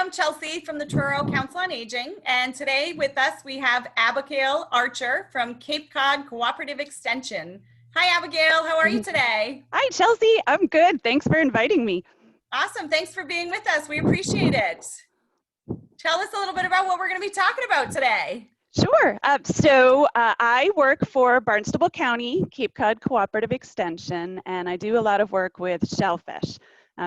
I'm Chelsea from the Truro Council on Aging, and today with us we have Abigail Archer from Cape Cod Cooperative Extension. Hi Abigail, how are you today? Hi, Chelsea. I'm good. Thanks for inviting me. Awesome, thanks for being with us. We appreciate it. Tell us a little bit about what we're going to be talking about today. Sure. I work for Barnstable County Cape Cod Cooperative Extension, and I do a lot of work with shellfish.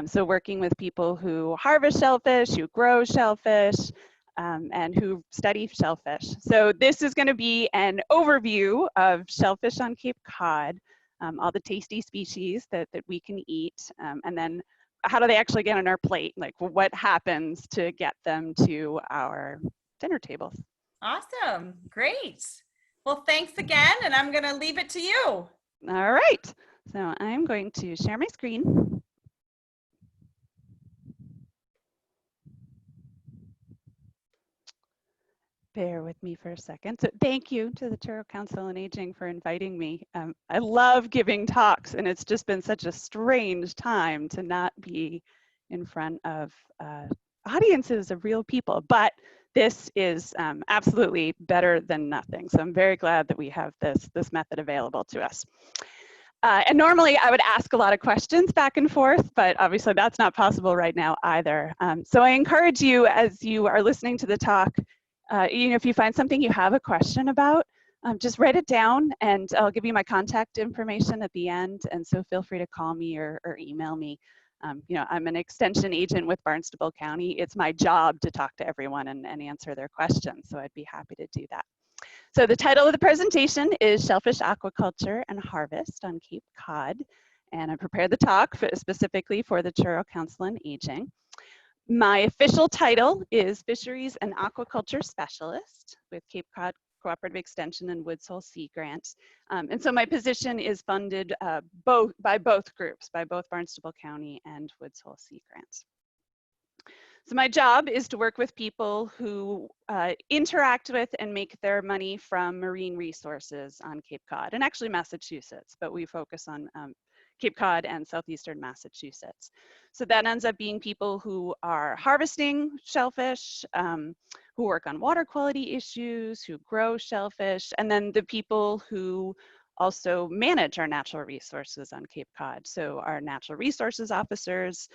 So working with people who harvest shellfish, who grow shellfish, and who study shellfish. So this is going to be an overview of shellfish on Cape Cod, all the tasty species that we can eat, and then how do they actually get on our plate? Like what happens to get them to our dinner tables? Awesome, great. Well, thanks again, and I'm going to leave it to you. All right. So I'm going to share my screen. Bear with me for a second. So thank you to the Truro Council on Aging for inviting me. I love giving talks, and it's just been such a strange time to not be in front of audiences of real people. But this is absolutely better than nothing. So I'm very glad that we have this method available to us. And normally I would ask a lot of questions back and forth, but obviously that's not possible right now either. So I encourage you, as you are listening to the talk, if you find something you have a question about, just write it down, and I'll give you my contact information at the end. And so feel free to call me or email me. I'm an extension agent with Barnstable County. It's my job to talk to everyone and answer their questions. So I'd be happy to do that. So the title of the presentation is Shellfish Aquaculture and Harvest on Cape Cod. And I prepared the talk specifically for the Truro Council on Aging. My official title is Fisheries and Aquaculture Specialist with Cape Cod Cooperative Extension and Woods Hole Sea Grant. And so my position is funded by both groups, by both Barnstable County and Woods Hole Sea Grant. So my job is to work with people who interact with and make their money from marine resources on Cape Cod, and actually Massachusetts, but we focus on Cape Cod and southeastern Massachusetts. So that ends up being people who are harvesting shellfish, who work on water quality issues, who grow shellfish, and then the people who also manage our natural resources on Cape Cod. So our natural resources officers,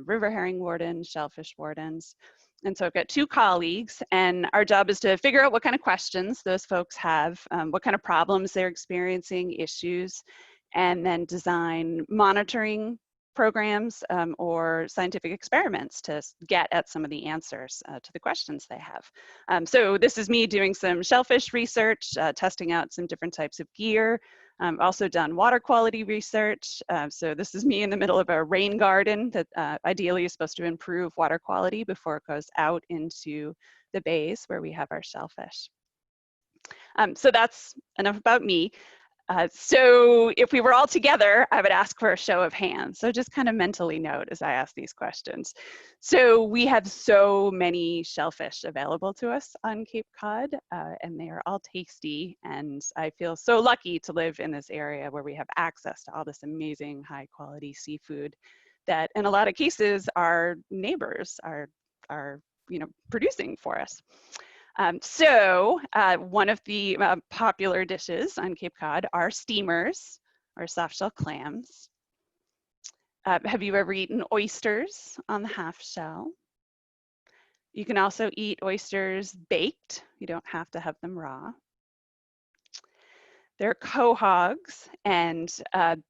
river herring wardens, shellfish wardens. And so I've got two colleagues, and our job is to figure out what kind of questions those folks have, what kind of problems they're experiencing, issues, and then design monitoring programs or scientific experiments to get at some of the answers to the questions they have. So this is me doing some shellfish research, testing out some different types of gear. I've also done water quality research. So this is me in the middle of a rain garden that ideally is supposed to improve water quality before it goes out into the bays where we have our shellfish. So that's enough about me. So if we were all together, I would ask for a show of hands. So just kind of mentally note as I ask these questions. So we have so many shellfish available to us on Cape Cod, and they are all tasty. And I feel so lucky to live in this area where we have access to all this amazing high quality seafood that in a lot of cases our neighbors are producing for us. One of the popular dishes on Cape Cod are steamers or soft shell clams. Have you ever eaten oysters on the half shell? You can also eat oysters baked. You don't have to have them raw. They're quahogs, and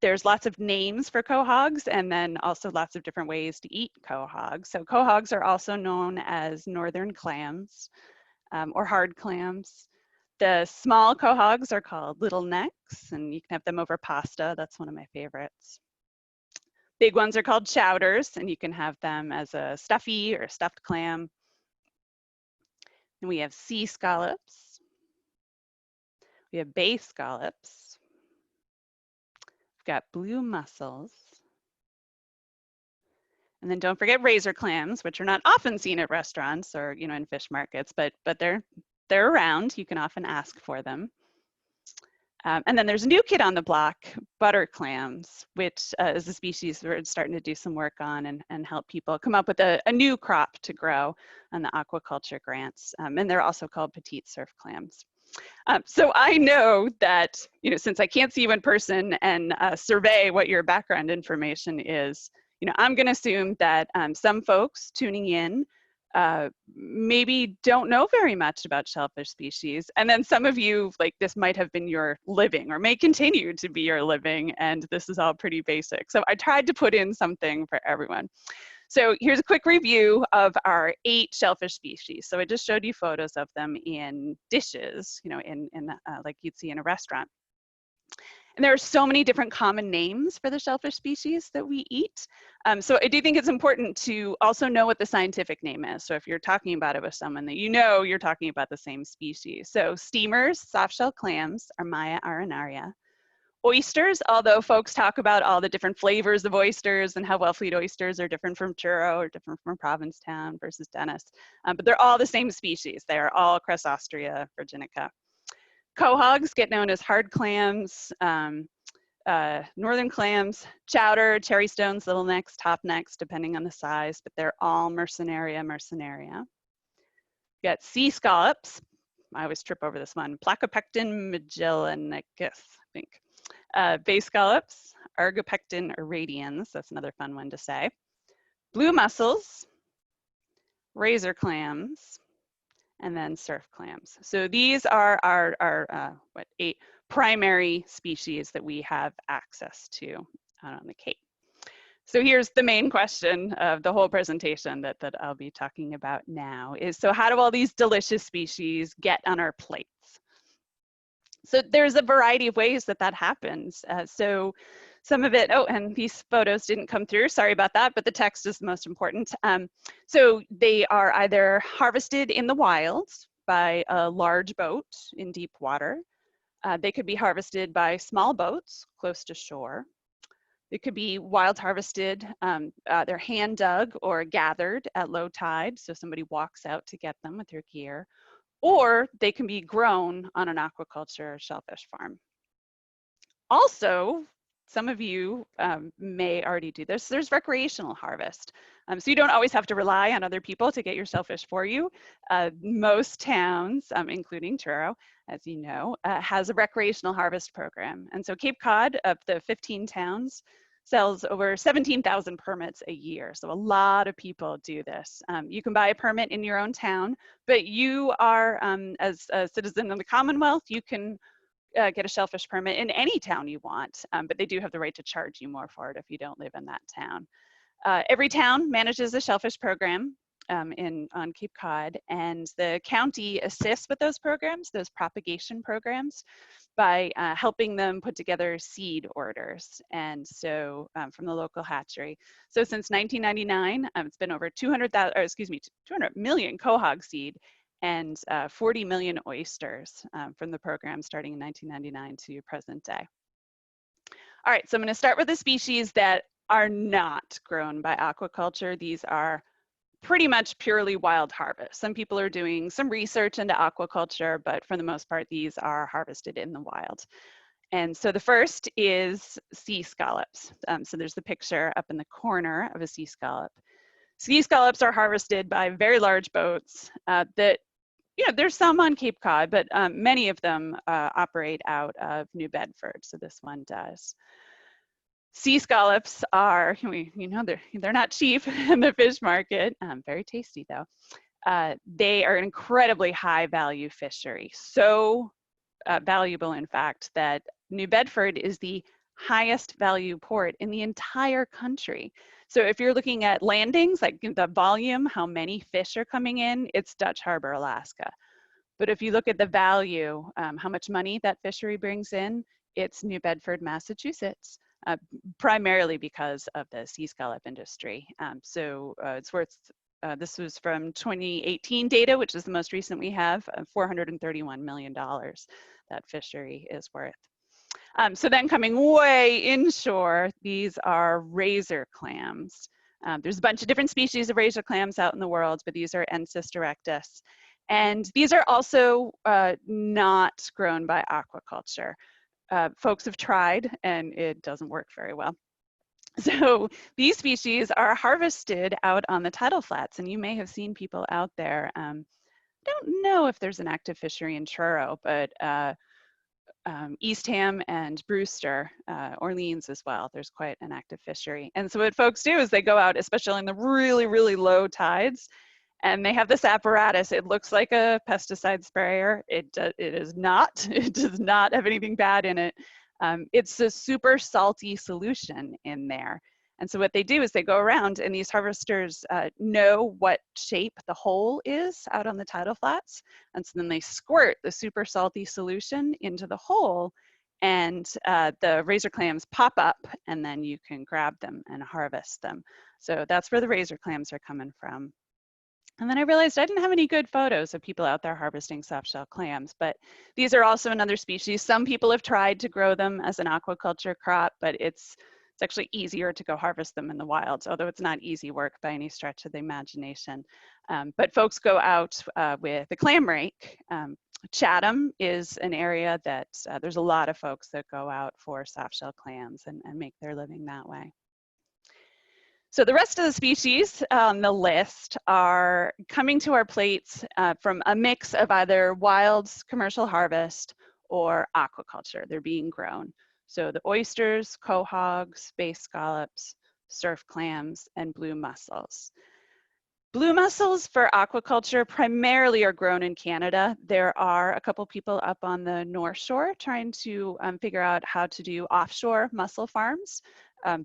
there's lots of names for quahogs, and then also lots of different ways to eat quahogs. So quahogs are also known as northern clams. Or hard clams. The small quahogs are called little necks, and you can have them over pasta. That's one of my favorites. Big ones are called chowders, and you can have them as a stuffy or a stuffed clam. And we have sea scallops. We have bay scallops. We've got blue mussels. And then don't forget razor clams, which are not often seen at restaurants or in fish markets, but they're around. You can often ask for them. And then there's a new kid on the block, butter clams, which is a species we're starting to do some work on and help people come up with a new crop to grow on the aquaculture grants. And they're also called petite surf clams. So I know that, since I can't see you in person and survey what your background information is, I'm going to assume that some folks tuning in maybe don't know very much about shellfish species. And then some of you, like, this might have been your living or may continue to be your living, and this is all pretty basic. So I tried to put in something for everyone. So here's a quick review of our 8 shellfish species. So I just showed you photos of them in dishes, like you'd see in a restaurant. And there are so many different common names for the shellfish species that we eat. So I do think it's important to also know what the scientific name is. So if you're talking about it with someone that you're talking about the same species. So steamers, soft-shell clams, are Maya arenaria. Oysters, although folks talk about all the different flavors of oysters and how Wellfleet oysters are different from churro or different from Provincetown versus Dennis, but they're all the same species. They are all Crassostrea virginica. Quahogs get known as hard clams, northern clams, chowder, cherry stones, little necks, top necks, depending on the size, but they're all Mercenaria mercenaria. You got sea scallops. I always trip over this one. Placopecten magellanicus, I think. Bay scallops, Argopecten irradians. That's another fun one to say. Blue mussels, razor clams, and then surf clams. So these are our 8 primary species that we have access to out on the Cape. So here's the main question of the whole presentation that I'll be talking about now is, so how do all these delicious species get on our plates? So there's a variety of ways that happens. So some of it, and these photos didn't come through, sorry about that, but the text is the most important. So they are either harvested in the wild by a large boat in deep water. They could be harvested by small boats close to shore. They could be wild harvested, they're hand dug or gathered at low tide, so somebody walks out to get them with their gear. Or they can be grown on an aquaculture shellfish farm. Also, some of you may already do this. There's recreational harvest. So you don't always have to rely on other people to get your shellfish for you. Most towns, including Truro, as you know, has a recreational harvest program. And so Cape Cod, of the 15 towns, sells over 17,000 permits a year. So a lot of people do this. You can buy a permit in your own town, but you are, as a citizen of the Commonwealth, you can get a shellfish permit in any town you want, but they do have the right to charge you more for it if you don't live in that town. Every town manages a shellfish program on Cape Cod, and the county assists with those programs, those propagation programs, by helping them put together seed orders, and so from the local hatchery. So since 1999, it's been over 200 million quahog seed and 40 million oysters from the program starting in 1999 to present day. All right, so I'm going to start with the species that are not grown by aquaculture. These are pretty much purely wild harvest. Some people are doing some research into aquaculture, but for the most part, these are harvested in the wild. And so the first is sea scallops. So there's the picture up in the corner of a sea scallop. Sea scallops are harvested by very large boats that, there's some on Cape Cod, but many of them operate out of New Bedford. So this one does. Sea scallops are, they're not cheap in the fish market, very tasty though. They are an incredibly high value fishery. So valuable, in fact, that New Bedford is the highest value port in the entire country. So if you're looking at landings, like the volume, how many fish are coming in, it's Dutch Harbor, Alaska. But if you look at the value, how much money that fishery brings in, it's New Bedford, Massachusetts. Primarily because of the sea scallop industry. It's worth, this was from 2018 data, which is the most recent we have, $431 million that fishery is worth. So then coming way inshore, these are razor clams. There's a bunch of different species of razor clams out in the world, but these are Ensis directus. And these are also not grown by aquaculture. folks have tried and it doesn't work very well. So these species are harvested out on the tidal flats, and you may have seen people out there. Don't know if there's an active fishery in Truro, but Eastham and Brewster, Orleans as well, there's quite an active fishery. And so what folks do is they go out, especially in the really, really low tides, and they have this apparatus. It looks like a pesticide sprayer. It is not. It does not have anything bad in it. It's a super salty solution in there. And so what they do is they go around, and these harvesters know what shape the hole is out on the tidal flats. And so then they squirt the super salty solution into the hole, and the razor clams pop up, and then you can grab them and harvest them. So that's where the razor clams are coming from. And then I realized I didn't have any good photos of people out there harvesting softshell clams, but these are also another species. Some people have tried to grow them as an aquaculture crop, but it's actually easier to go harvest them in the wild, although it's not easy work by any stretch of the imagination. But folks go out with the clam rake. Chatham is an area that there's a lot of folks that go out for softshell clams and make their living that way. So the rest of the species on the list are coming to our plates from a mix of either wild commercial harvest or aquaculture. They're being grown. So the oysters, quahogs, bay scallops, surf clams, and blue mussels. Blue mussels for aquaculture primarily are grown in Canada. There are a couple people up on the North Shore trying to figure out how to do offshore mussel farms,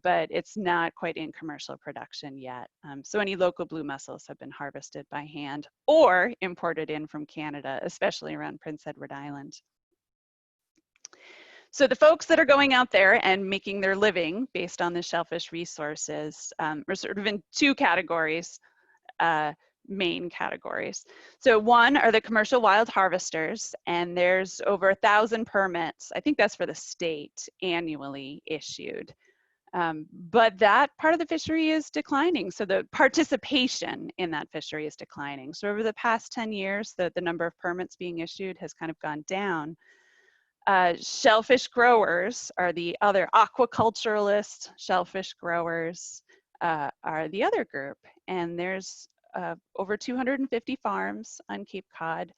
but it's not quite in commercial production yet. So any local blue mussels have been harvested by hand or imported in from Canada, especially around Prince Edward Island. So the folks that are going out there and making their living based on the shellfish resources are sort of in two categories. Main categories. So one are the commercial wild harvesters, and there's over 1,000 permits, I think that's for the state, annually issued. But that part of the fishery is declining. So the participation in that fishery is declining. So over the past 10 years, the number of permits being issued has kind of gone down. Shellfish growers are the other, aquaculturalists, shellfish growers are the other group. And there's over 250 farms on Cape Cod.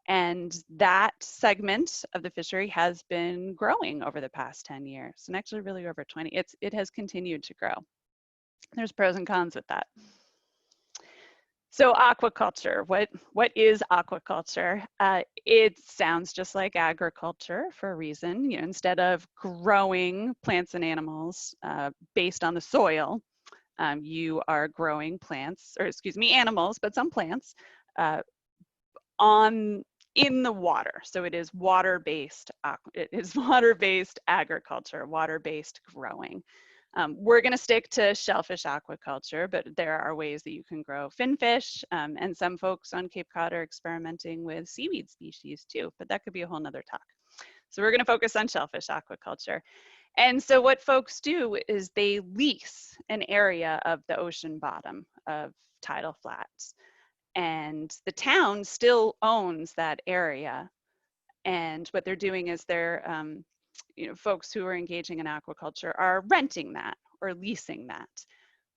And that segment of the fishery has been growing over the past 10 years, and actually really over 20. It has continued to grow. There's pros and cons with that. So aquaculture, what is aquaculture? It sounds just like agriculture for a reason. You know, instead of growing plants and animals based on the soil, you are growing plants, or excuse me, animals, but some plants in the water. So it is water-based agriculture, water-based growing. We're going to stick to shellfish aquaculture, but there are ways that you can grow finfish, and some folks on Cape Cod are experimenting with seaweed species too, but that could be a whole nother talk. So we're going to focus on shellfish aquaculture. And so what folks do is they lease an area of the ocean bottom of tidal flats, and the town still owns that area. And what they're doing is they're folks who are engaging in aquaculture are renting that or leasing that.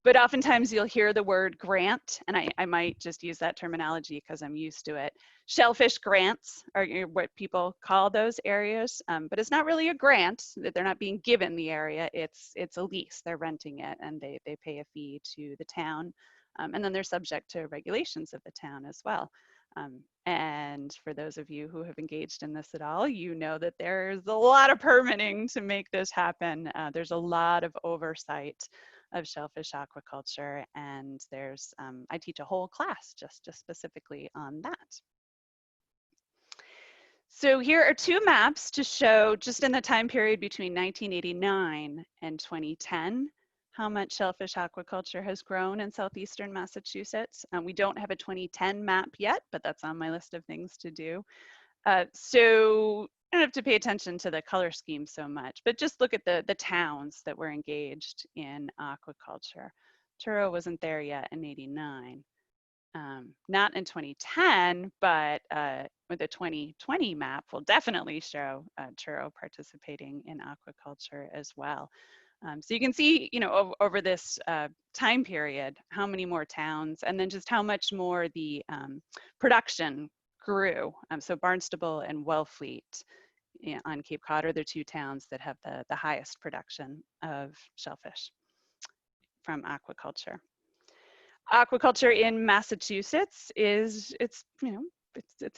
But oftentimes you'll hear the word grant, and I might just use that terminology because I'm used to it. Shellfish grants are what people call those areas, but it's not really a grant. They're not being given the area, it's a lease. They're renting it, and they pay a fee to the town, and then they're subject to regulations of the town as well. And for those of you who have engaged in this at all, you know that there's a lot of permitting to make this happen. There's a lot of oversight of shellfish aquaculture, and there's, I teach a whole class just specifically on that. So here are two maps to show just in the time period between 1989 and 2010, how much shellfish aquaculture has grown in southeastern Massachusetts. We don't have a 2010 map yet, but that's on my list of things to do. So I don't have to pay attention to the color scheme so much, but just look at the towns that were engaged in aquaculture. Truro wasn't there yet in '89. not in 2010, but with the 2020 map will definitely show churro participating in aquaculture as well. So you can see, over this time period, how many more towns, and then just how much more the production grew. So Barnstable and Wellfleet on Cape Cod are the two towns that have the highest production of shellfish from aquaculture. Aquaculture in Massachusetts it's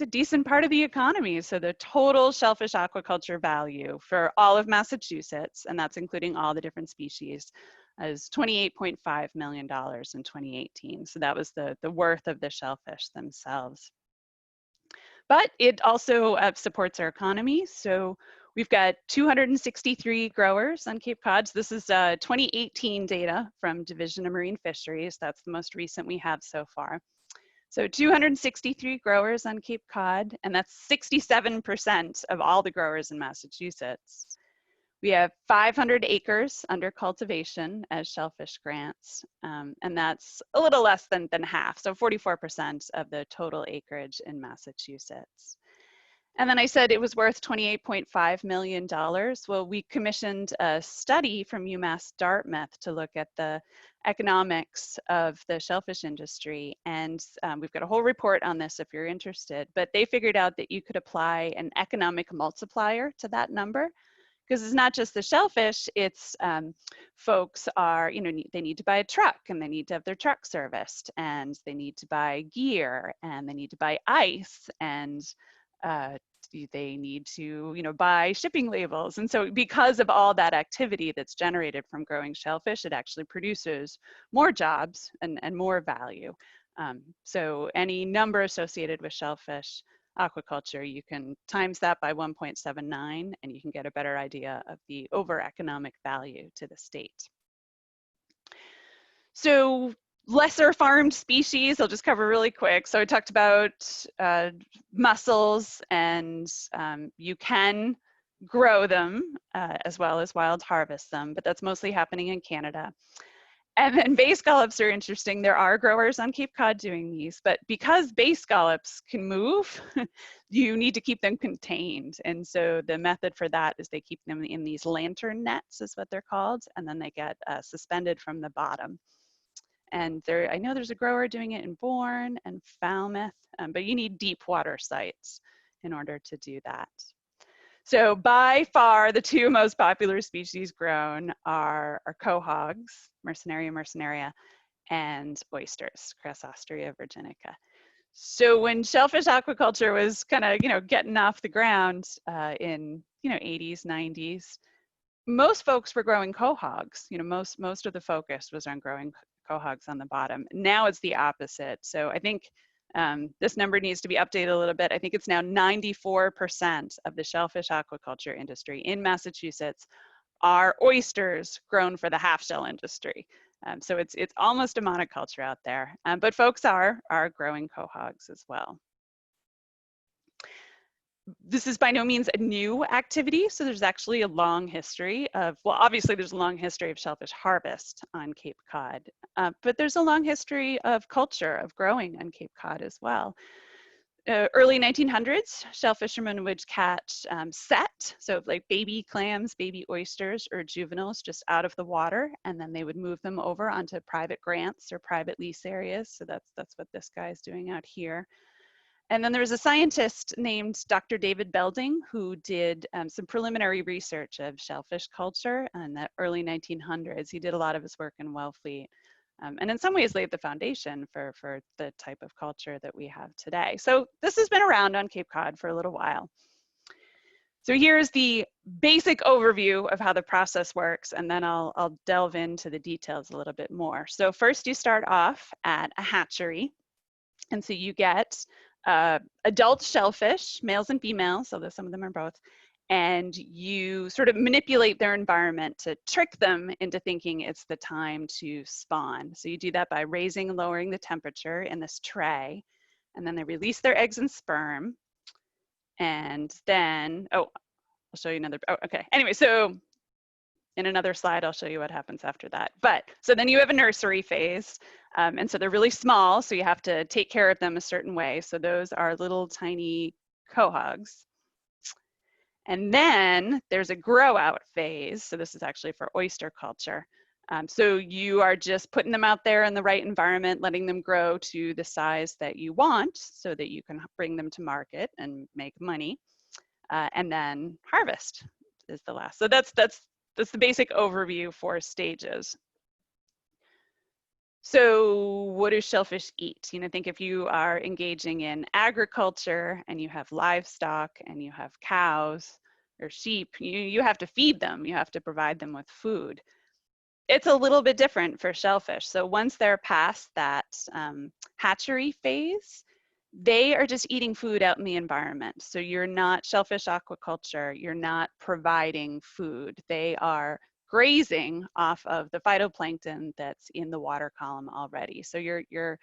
a decent part of the economy. So the total shellfish aquaculture value for all of Massachusetts, and that's including all the different species, is $28.5 million in 2018. So that was the worth of the shellfish themselves. But it also supports our economy. So we've got 263 growers on Cape Cod. So this is 2018 data from Division of Marine Fisheries. That's the most recent we have so far. So 263 growers on Cape Cod, and that's 67% of all the growers in Massachusetts. We have 500 acres under cultivation as shellfish grants, and that's a little less than half, so 44% of the total acreage in Massachusetts. And then I said it was worth $28.5 million. Well, we commissioned a study from UMass Dartmouth to look at the economics of the shellfish industry. And we've got a whole report on this if you're interested, but they figured out that you could apply an economic multiplier to that number. Because it's not just the shellfish, it's folks are, they need to buy a truck and they need to have their truck serviced and they need to buy gear and they need to buy ice and they need to, buy shipping labels. And so because of all that activity that's generated from growing shellfish, it actually produces more jobs and more value. So any number associated with shellfish aquaculture, you can times that by 1.79 and you can get a better idea of the over economic value to the state. So lesser farmed species, I'll just cover really quick. So I talked about mussels, and you can grow them as well as wild harvest them, but that's mostly happening in Canada. And then bay scallops are interesting. There are growers on Cape Cod doing these, but because bay scallops can move, you need to keep them contained. And so the method for that is they keep them in these lantern nets, is what they're called, and then they get suspended from the bottom. And I know there's a grower doing it in Bourne and Falmouth, but you need deep water sites in order to do that. So by far, the two most popular species grown are quahogs, Mercenaria mercenaria, and oysters, Crassostrea virginica. So when shellfish aquaculture was kind of, getting off the ground in, 80s, 90s, most folks were growing quahogs. Most of the focus was on growing quahogs on the bottom. Now it's the opposite. So I think this number needs to be updated a little bit. I think it's now 94% of the shellfish aquaculture industry in Massachusetts are oysters grown for the half shell industry. So it's almost a monoculture out there, but folks are growing quahogs as well. This is by no means a new activity. So there's actually a long history of, well, obviously there's a long history of shellfish harvest on Cape Cod, but there's a long history of culture of growing on Cape Cod as well. Early 1900s, shell fishermen would catch set, so like baby clams, baby oysters, or juveniles just out of the water, and then they would move them over onto private grants or private lease areas. So that's what this guy is doing out here. And then there was a scientist named Dr. David Belding who did some preliminary research of shellfish culture in the early 1900s. He did a lot of his work in Wellfleet, and in some ways laid the foundation for the type of culture that we have today. So this has been around on Cape Cod for a little while. So here's the basic overview of how the process works, and then I'll delve into the details a little bit more. So first you start off at a hatchery, and so you get adult shellfish, males and females, although some of them are both, and you sort of manipulate their environment to trick them into thinking it's the time to spawn. So you do that by raising and lowering the temperature in this tray, and then they release their eggs and sperm, and then, oh, I'll show you another, oh, okay. Anyway, so In another slide, I'll show you what happens after that. But so then you have a nursery phase. And so they're really small, so you have to take care of them a certain way. So those are little tiny quahogs. And then there's a grow out phase. So this is actually for oyster culture. So you are just putting them out there in the right environment, letting them grow to the size that you want so that you can bring them to market and make money. And then harvest is the last. So that's the basic overview for stages. So what do shellfish eat? You know, think if you are engaging in agriculture and you have livestock and you have cows or sheep, you have to feed them. You have to provide them with food. It's a little bit different for shellfish. So once they're past that hatchery phase, they are just eating food out in the environment. So you're not shellfish aquaculture, you're not providing food. They are grazing off of the phytoplankton that's in the water column already. So you're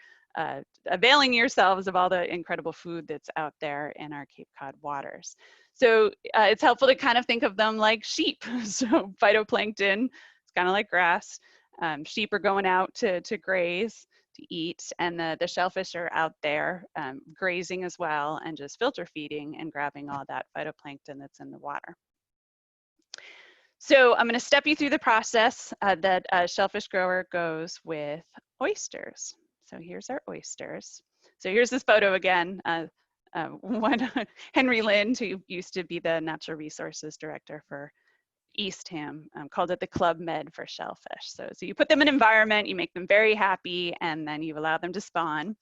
availing yourselves of all the incredible food that's out there in our Cape Cod waters. So it's helpful to kind of think of them like sheep. So phytoplankton, it's kind of like grass. Sheep are going out to graze, to eat, and the shellfish are out there grazing as well and just filter feeding and grabbing all that phytoplankton that's in the water. So I'm going to step you through the process that a shellfish grower goes with oysters. So here's our oysters. So here's this photo again. Henry Lind, who used to be the natural resources director for Eastham, called it the Club Med for shellfish. So you put them in an environment, you make them very happy, and then you allow them to spawn.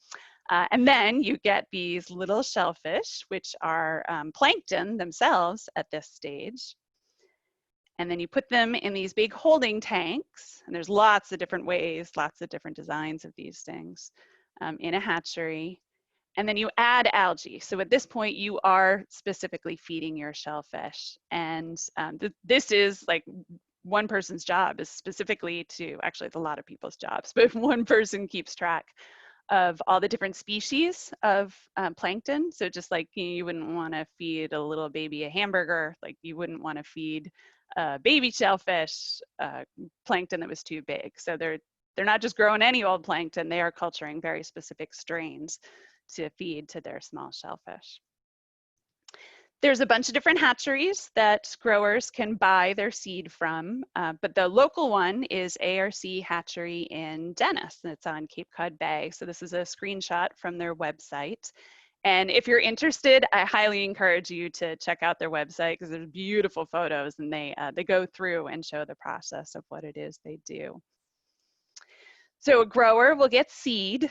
And then you get these little shellfish, which are plankton themselves at this stage. And then you put them in these big holding tanks, and there's lots of different ways, lots of different designs of these things in a hatchery. And then you add algae. So at this point, you are specifically feeding your shellfish. And this is like one person's job is specifically to, actually it's a lot of people's jobs, but if one person keeps track of all the different species of plankton. So just like you wouldn't want to feed a little baby a hamburger, like you wouldn't want to feed baby shellfish plankton that was too big. So they're not just growing any old plankton, they are culturing very specific strains to feed to their small shellfish. There's a bunch of different hatcheries that growers can buy their seed from, but the local one is ARC Hatchery in Dennis, and it's on Cape Cod Bay. So this is a screenshot from their website. And if you're interested, I highly encourage you to check out their website because there's beautiful photos and they go through and show the process of what it is they do. So a grower will get seed,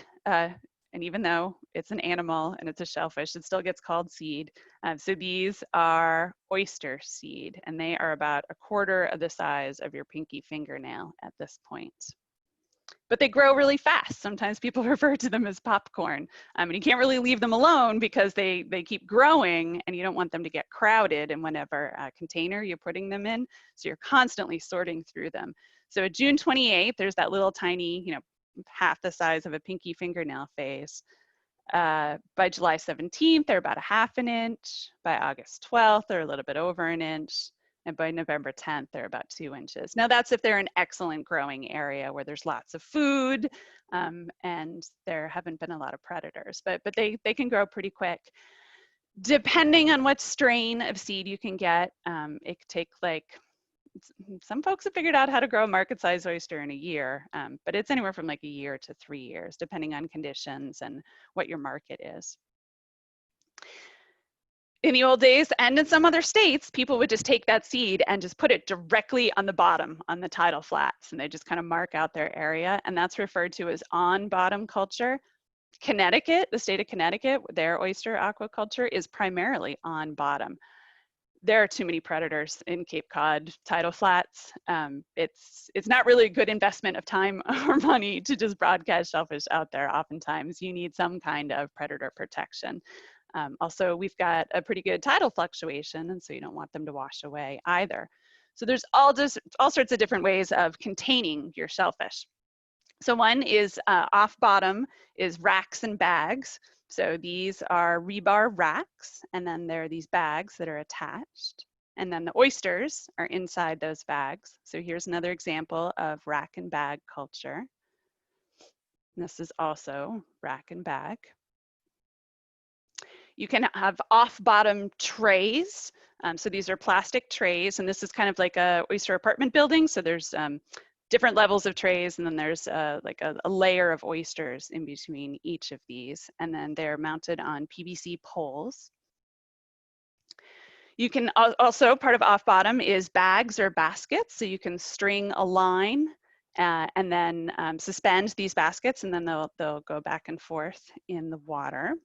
and even though it's an animal and it's a shellfish, it still gets called seed. So these are oyster seed, and they are about 1/4 of the size of your pinky fingernail at this point. But they grow really fast. Sometimes people refer to them as popcorn. And you can't really leave them alone because they keep growing and you don't want them to get crowded in whatever container you're putting them in. So you're constantly sorting through them. So June 28th, there's that little tiny, half the size of a pinky fingernail phase. By July 17th, they're about 1/2 inch. By August 12th, they're a little bit over 1 inch. And by November 10th, they're about 2 inches. Now that's if they're an excellent growing area where there's lots of food and there haven't been a lot of predators, but they can grow pretty quick. Depending on what strain of seed you can get, it could take some folks have figured out how to grow a market-sized oyster in a year, but it's anywhere from like a year to 3 years, depending on conditions and what your market is. In the old days and in some other states, people would just take that seed and just put it directly on the bottom on the tidal flats, and they just kind of mark out their area, and that's referred to as on-bottom culture. Connecticut, the state of Connecticut, their oyster aquaculture is primarily on bottom. There are too many predators in Cape Cod tidal flats. It's not really a good investment of time or money to just broadcast shellfish out there. Oftentimes you need some kind of predator protection. Also, we've got a pretty good tidal fluctuation, and so you don't want them to wash away either. So there's all sorts of different ways of containing your shellfish. So one is off bottom is racks and bags. So these are rebar racks, and then there are these bags that are attached. And then the oysters are inside those bags. So here's another example of rack and bag culture. And this is also rack and bag. You can have off-bottom trays. So these are plastic trays, and this is kind of like a oyster apartment building. So there's different levels of trays, and then there's like a layer of oysters in between each of these, and then they're mounted on PVC poles. You can also, part of off-bottom is bags or baskets, so you can string a line and then suspend these baskets, and then they'll go back and forth in the water.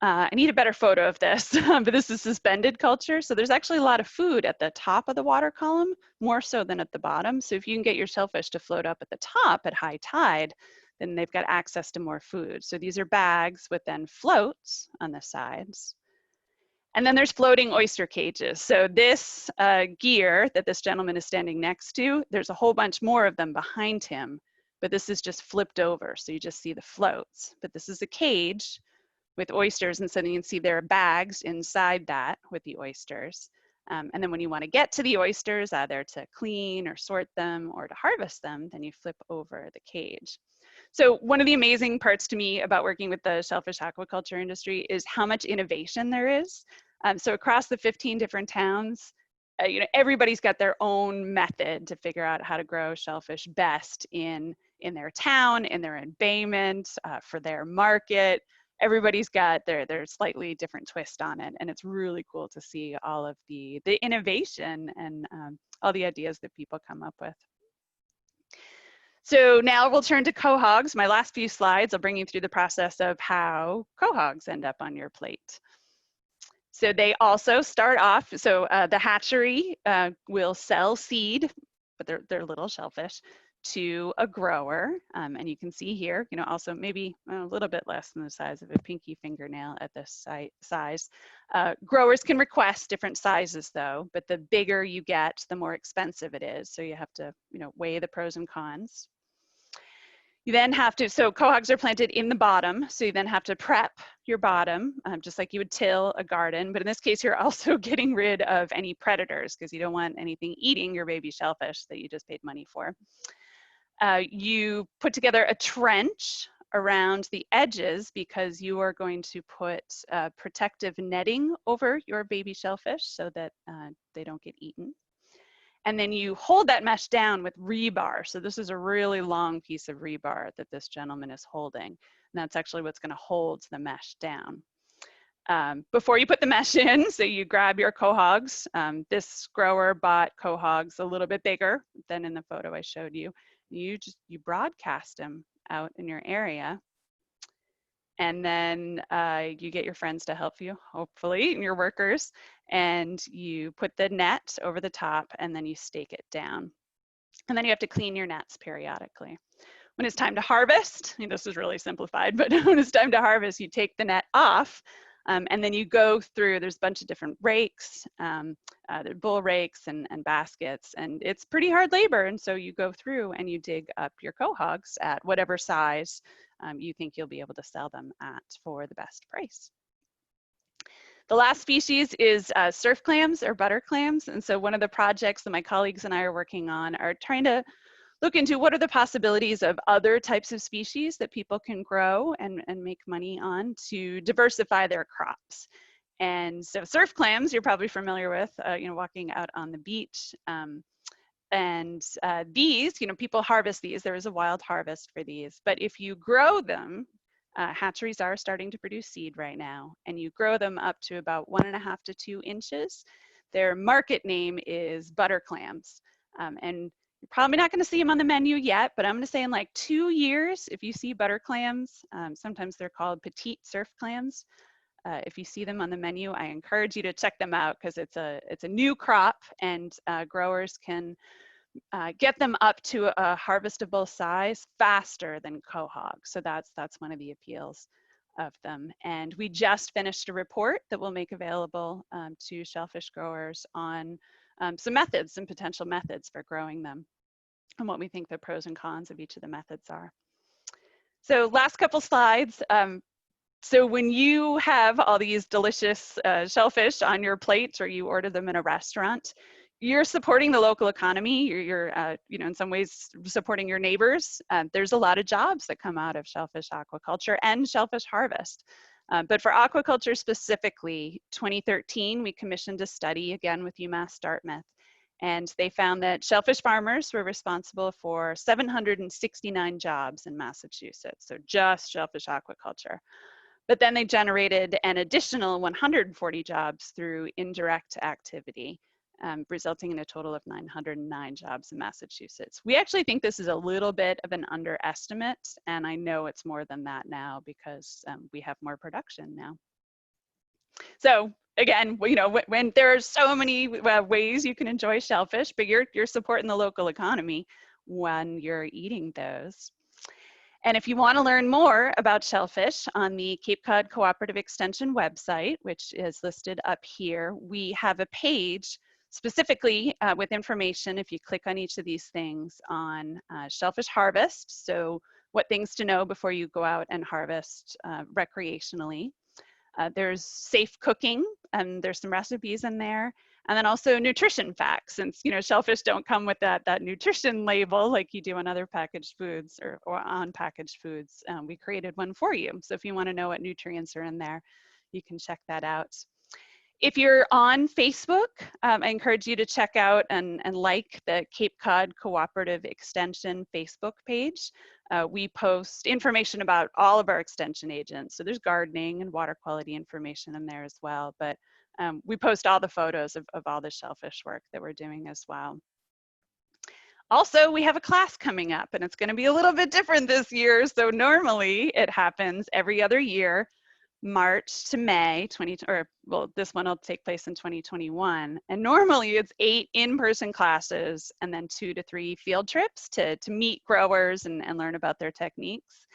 I need a better photo of this, but this is suspended culture. So there's actually a lot of food at the top of the water column, more so than at the bottom. So if you can get your shellfish to float up at the top at high tide, then they've got access to more food. So these are bags with then floats on the sides. And then there's floating oyster cages. So this gear that this gentleman is standing next to, there's a whole bunch more of them behind him, but this is just flipped over. So you just see the floats, but this is a cage with oysters, and so you can see there are bags inside that with the oysters. And then when you want to get to the oysters, either to clean or sort them or to harvest them, then you flip over the cage. So one of the amazing parts to me about working with the shellfish aquaculture industry is how much innovation there is. So across the 15 different towns, you know, everybody's got their own method to figure out how to grow shellfish best in their town, in their embayment, for their market. Everybody's got their slightly different twist on it, and it's really cool to see all of the innovation and all the ideas that people come up with. So now we'll turn to quahogs. My last few slides, I'll bring you through the process of how quahogs end up on your plate. So they also start off, so the hatchery will sell seed, but they're little shellfish, to a grower. And you can see here, you know, also maybe a little bit less than the size of a pinky fingernail at this size. Growers can request different sizes though, but the bigger you get, the more expensive it is. So you have to, you know, weigh the pros and cons. You then have to, so quahogs are planted in the bottom, so you then have to prep your bottom, just like you would till a garden, but in this case, you're also getting rid of any predators because you don't want anything eating your baby shellfish that you just paid money for. You put together a trench around the edges because you are going to put protective netting over your baby shellfish so that they don't get eaten. And then you hold that mesh down with rebar. So this is a really long piece of rebar that this gentleman is holding. And that's actually what's going to hold the mesh down. Before you put the mesh in, so you grab your quahogs. This grower bought quahogs a little bit bigger than in the photo I showed you. You broadcast them out in your area. And then you get your friends to help you, hopefully, and your workers, and you put the net over the top and then you stake it down. And then you have to clean your nets periodically. When it's time to harvest, this is really simplified, but when it's time to harvest, you take the net off and then you go through, there's a bunch of different rakes, there are bull rakes and baskets, and it's pretty hard labor. And so you go through and you dig up your quahogs at whatever size you think you'll be able to sell them at for the best price. The last species is surf clams or butter clams. And so one of the projects that my colleagues and I are working on are trying to look into what are the possibilities of other types of species that people can grow and make money on to diversify their crops. And so surf clams, you're probably familiar with, walking out on the beach. These, people harvest these. There is a wild harvest for these. But if you grow them, hatcheries are starting to produce seed right now, and you grow them up to about 1.5 to 2 inches. Their market name is butter clams. And you're probably not going to see them on the menu yet, but I'm going to say in like 2 years, if you see butter clams, sometimes they're called petite surf clams. If you see them on the menu, I encourage you to check them out because it's a new crop, and growers can get them up to a harvestable size faster than quahog. So that's one of the appeals of them. And we just finished a report that we'll make available to shellfish growers on some potential methods for growing them and what we think the pros and cons of each of the methods are. So last couple slides. So when you have all these delicious shellfish on your plate, or you order them in a restaurant, you're supporting the local economy. You're you know, in some ways supporting your neighbors. There's a lot of jobs that come out of shellfish aquaculture and shellfish harvest. But for aquaculture specifically, 2013, we commissioned a study, again with UMass Dartmouth, and they found that shellfish farmers were responsible for 769 jobs in Massachusetts, so just shellfish aquaculture. But then they generated an additional 140 jobs through indirect activity, resulting in a total of 909 jobs in Massachusetts. We actually think this is a little bit of an underestimate, and I know it's more than that now because we have more production now. So again, you know, when there are so many ways you can enjoy shellfish, but you're supporting the local economy when you're eating those. And if you want to learn more about shellfish, on the Cape Cod Cooperative Extension website, which is listed up here, we have a page specifically with information, if you click on each of these things, on shellfish harvest. So what things to know before you go out and harvest recreationally. There's safe cooking, and there's some recipes in there. And then also nutrition facts, since, you know, shellfish don't come with that nutrition label like you do on other packaged foods or on packaged foods. We created one for you. So if you want to know what nutrients are in there, you can check that out. If you're on Facebook, I encourage you to check out and like the Cape Cod Cooperative Extension Facebook page. We post information about all of our extension agents. So there's gardening and water quality information in there as well. But we post all the photos of all the shellfish work that we're doing as well. Also, we have a class coming up, and it's going to be a little bit different this year. So normally it happens every other year, March to May, well, this one will take place in 2021. And normally it's 8 in-person classes and then 2 to 3 field trips to meet growers and learn about their techniques.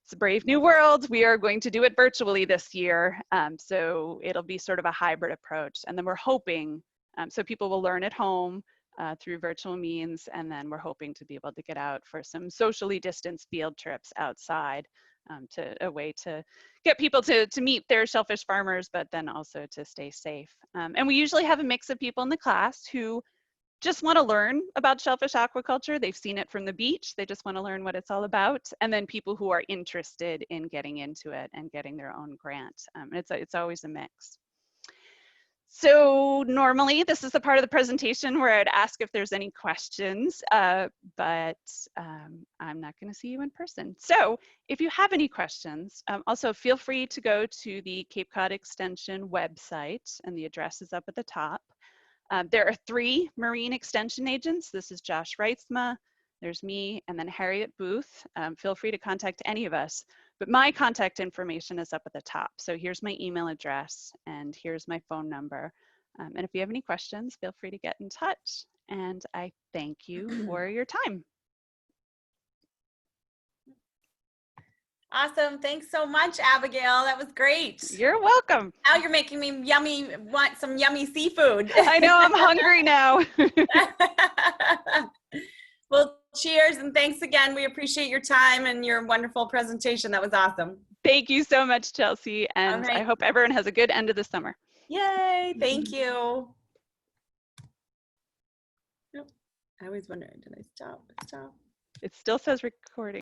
It's a brave new world. We are going to do it virtually this year. So it'll be sort of a hybrid approach. And then we're hoping, so people will learn at home through virtual means. And then we're hoping to be able to get out for some socially distanced field trips outside, to a way to get people to meet their shellfish farmers, but then also to stay safe. And we usually have a mix of people in the class who just want to learn about shellfish aquaculture. They've seen it from the beach. They just want to learn what it's all about. And then people who are interested in getting into it and getting their own grant. It's always a mix. So normally this is the part of the presentation where I'd ask if there's any questions, but I'm not going to see you in person. So if you have any questions, also feel free to go to the Cape Cod Extension website, and the address is up at the top. There are 3 marine extension agents. This is Josh Reitzma, there's me, and then Harriet Booth. Feel free to contact any of us, but my contact information is up at the top. So here's my email address and here's my phone number. And if you have any questions, feel free to get in touch. And I thank you for your time. Awesome. Thanks so much, Abigail. That was great. You're welcome. Now you're making me want some yummy seafood. I know, I'm hungry now. Well, cheers and thanks again. We appreciate your time and your wonderful presentation. That was awesome. Thank you so much, Chelsea. And I hope everyone has a good end of the summer. Yay. Thank you. I always wonder, did I stop? It still says recording.